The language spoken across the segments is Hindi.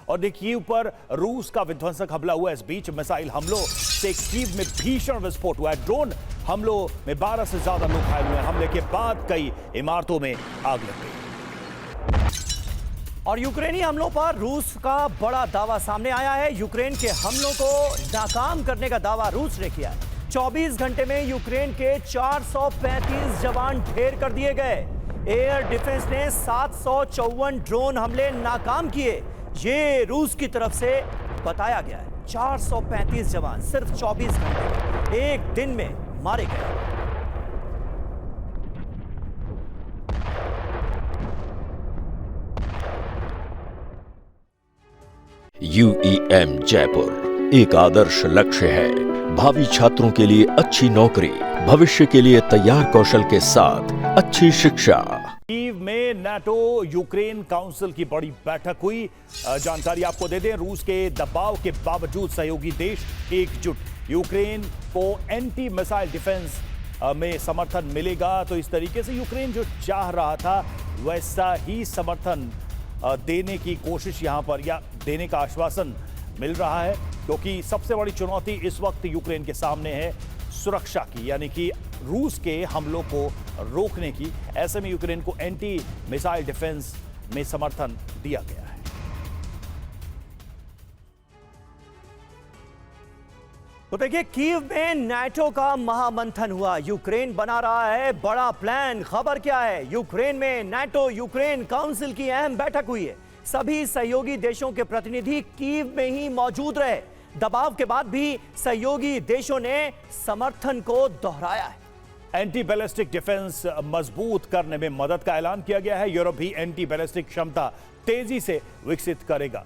और कीव पर रूस का विध्वंसक हमला हुआ। इस बीच मिसाइल हमलों से कीव में भीषण विस्फोट हुआ है। ड्रोन हमलों में 12 से ज्यादा लोग घायल हुए। हमले के बाद कई इमारतों में आग लग गई। और यूक्रेनी हमलों पर रूस का बड़ा दावा सामने आया है। यूक्रेन के हमलों को नाकाम करने का दावा रूस ने किया है। 24 घंटे में यूक्रेन के 435 जवान ढेर कर दिए गए। एयर डिफेंस ने 754 ड्रोन हमले नाकाम किए। ये रूस की तरफ से बताया गया है। 435 जवान सिर्फ 24 घंटे में, एक दिन में मारे गए। UEM जयपुर एक आदर्श लक्ष्य है। भावी छात्रों के लिए अच्छी नौकरी, भविष्य के लिए तैयार कौशल के साथ अच्छी शिक्षा। कीव में नाटो यूक्रेन काउंसिल की बड़ी बैठक हुई। जानकारी आपको दे दें, रूस के दबाव के बावजूद सहयोगी देश एकजुट। यूक्रेन को एंटी मिसाइल डिफेंस में समर्थन मिलेगा तो इस तरीके से यूक्रेन जो चाह रहा था वैसा ही समर्थन देने की कोशिश यहां पर, या देने का आश्वासन मिल रहा है, क्योंकि सबसे बड़ी चुनौती इस वक्त यूक्रेन के सामने है सुरक्षा की, यानी कि रूस के हमलों को रोकने की। ऐसे में यूक्रेन को एंटी मिसाइल डिफेंस में समर्थन दिया गया है। तो देखिए, कीव में नाटो का महामंथन हुआ। यूक्रेन बना रहा है बड़ा प्लान। खबर क्या है? यूक्रेन में नाटो यूक्रेन काउंसिल की अहम बैठक हुई है। सभी सहयोगी देशों के प्रतिनिधि कीव में ही मौजूद रहे। दबाव के बाद भी सहयोगी देशों ने समर्थन को दोहराया है। एंटी बैलिस्टिक डिफेंस मजबूत करने में मदद का ऐलान किया गया है। यूरोप भी एंटी बैलिस्टिक क्षमता तेजी से विकसित करेगा।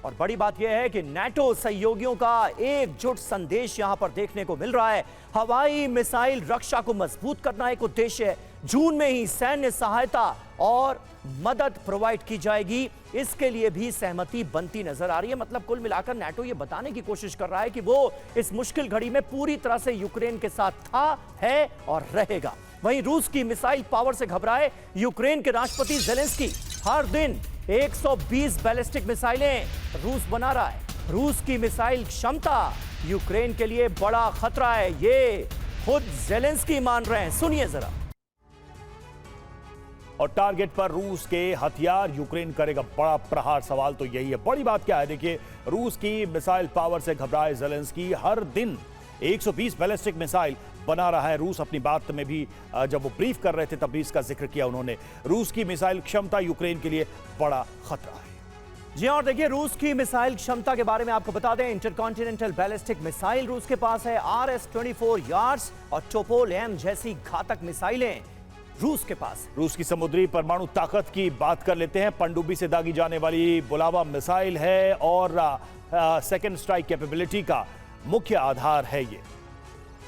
और बड़ी बात यह है कि नाटो सहयोगियों का एकजुट संदेश यहां पर देखने को मिल रहा है। हवाई मिसाइल रक्षा को मजबूत करना एक उद्देश्य है। जून में ही सैन्य सहायता और मदद प्रोवाइड की जाएगी, इसके लिए भी सहमति बनती नजर आ रही है। मतलब कुल मिलाकर नाटो ये बताने की कोशिश कर रहा है कि वो इस मुश्किल घड़ी में पूरी तरह से यूक्रेन के साथ था, है और रहेगा। वहीं रूस की मिसाइल पावर से घबराए यूक्रेन के राष्ट्रपति ज़ेलेंस्की हर दिन 120 बैलिस्टिक मिसाइलें रूस बना रहा है। रूस की मिसाइल क्षमता यूक्रेन के लिए बड़ा खतरा है, ये खुद ज़ेलेंस्की मान रहे हैं। सुनिए जरा। और टारगेट पर रूस के हथियार, यूक्रेन करेगा बड़ा प्रहार। सवाल तो यही है, बड़ी बात क्या है? देखिए, रूस की मिसाइल पावर से घबराए ज़ेलेंस्की हर दिन 120 बैलिस्टिक मिसाइल बना रहा है। रूस अपनी बात में भी जब वो ब्रीफ कर रहे थे तब भी इसका जिक्र किया उन्होंने। रूस की मिसाइल क्षमता यूक्रेन के लिए बड़ा खतरा है। जी और देखिए, रूस की मिसाइल क्षमता के बारे में आपको बता दें, इंटरकॉन्टिनेंटल बैलिस्टिक मिसाइल रूस के पास है। RS-24 यार्ड्स और टोपोल M जैसी घातक मिसाइलें रूस के पास। रूस की समुद्री परमाणु ताकत की बात कर लेते हैं। पनडुब्बी से दागी जाने वाली बुलावा मिसाइल है और सेकेंड स्ट्राइक कैपेबिलिटी का मुख्य आधार है ये।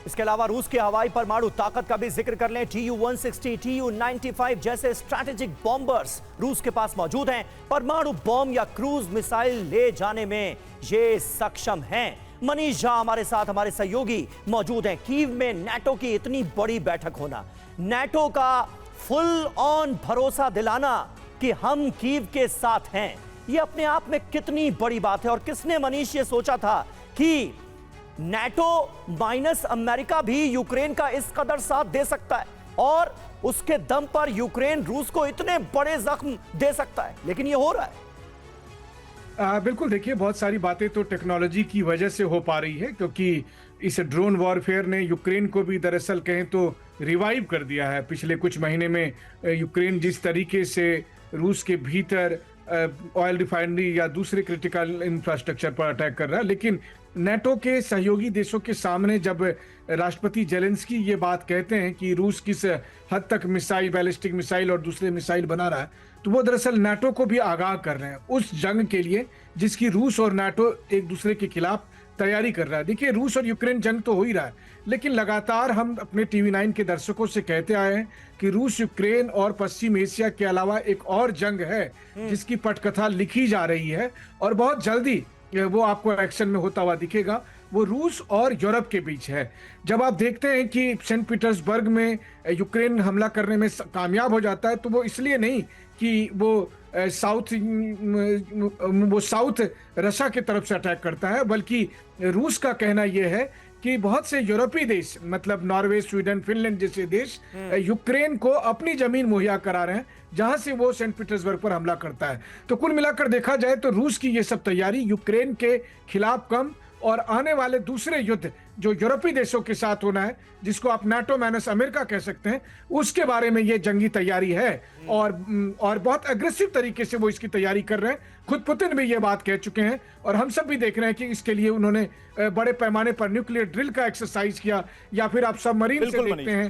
इसके अलावा रूस के हवाई परमाणु ताकत का भी जिक्र कर लें। Tu-160, Tu-95 जैसे स्ट्रैटेजिक बॉम्बर्स रूस के पास मौजूद हैं। परमाणु बॉम्ब या क्रूज मिसाइल ले जाने में ये सक्षम हैं। मनीष झा हमारे साथ, हमारे सहयोगी मौजूद हैं। कीव में नाटो की इतनी बड़ी बैठक होना, नाटो का फुल ऑन भरोसा दिलाना कि हम कीव के साथ हैं, ये अपने आप में कितनी बड़ी बात है। और किसने मनीष ये सोचा था कि नाटो माइनस अमेरिका भी यूक्रेन का इस कदर साथ दे सकता है और उसके दम पर यूक्रेन रूस को इतने बड़े जख्म दे सकता है, लेकिन ये हो रहा है। बिल्कुल, देखिए, बहुत सारी बातें तो टेक्नोलॉजी की वजह से हो पा रही है, क्योंकि इस ड्रोन वॉरफेयर ने यूक्रेन को भी दरअसल कहें तो रिवाइव कर दिया है। पिछले कुछ महीने में यूक्रेन जिस तरीके से रूस के भीतर ऑयल रिफाइनरी या दूसरे क्रिटिकल इंफ्रास्ट्रक्चर पर अटैक कर रहा है, लेकिन नाटो के सहयोगी देशों के सामने जब राष्ट्रपति ज़ेलेंस्की ये बात कहते हैं कि रूस किस हद तक मिसाइल, बैलिस्टिक मिसाइल और दूसरे मिसाइल बना रहा है, तो वो दरअसल नाटो को भी आगाह कर रहे हैं उस जंग के लिए जिसकी रूस और नाटो एक दूसरे के खिलाफ तैयारी कर रहा है। देखिए, रूस और यूक्रेन जंग तो हो ही रहा है, लेकिन लगातार हम अपने TV9 के दर्शकों से कहते आए हैं कि रूस, यूक्रेन और पश्चिम एशिया के अलावा एक और जंग है जिसकी पटकथा लिखी जा रही है और बहुत जल्दी वो आपको एक्शन में होता हुआ दिखेगा। वो रूस और यूरोप के बीच है। जब आप देखते हैं कि सेंट पीटर्सबर्ग में यूक्रेन हमला करने में कामयाब हो जाता है, तो वो इसलिए नहीं कि वो साउथ रशिया की तरफ से अटैक करता है, बल्कि रूस का कहना यह है कि बहुत से यूरोपीय देश, मतलब नॉर्वे, स्वीडन, फिनलैंड जैसे देश यूक्रेन को अपनी जमीन मुहैया करा रहे हैं, जहां से वो सेंट पीटर्सबर्ग पर हमला करता है। तो कुल मिलाकर देखा जाए तो रूस की ये सब तैयारी यूक्रेन के खिलाफ कम और आने वाले दूसरे युद्ध जो यूरोपीय देशों के साथ होना है, जिसको आप नाटो माइनस अमेरिका कह सकते हैं, उसके बारे में ये जंगी तैयारी है और बहुत एग्रेसिव तरीके से वो इसकी तैयारी कर रहे हैं। खुद पुतिन भी ये बात कह चुके हैं और हम सब भी देख रहे हैं कि इसके लिए उन्होंने बड़े पैमाने पर न्यूक्लियर ड्रिल का एक्सरसाइज किया, या फिर आप सबमरीन से देखते हैं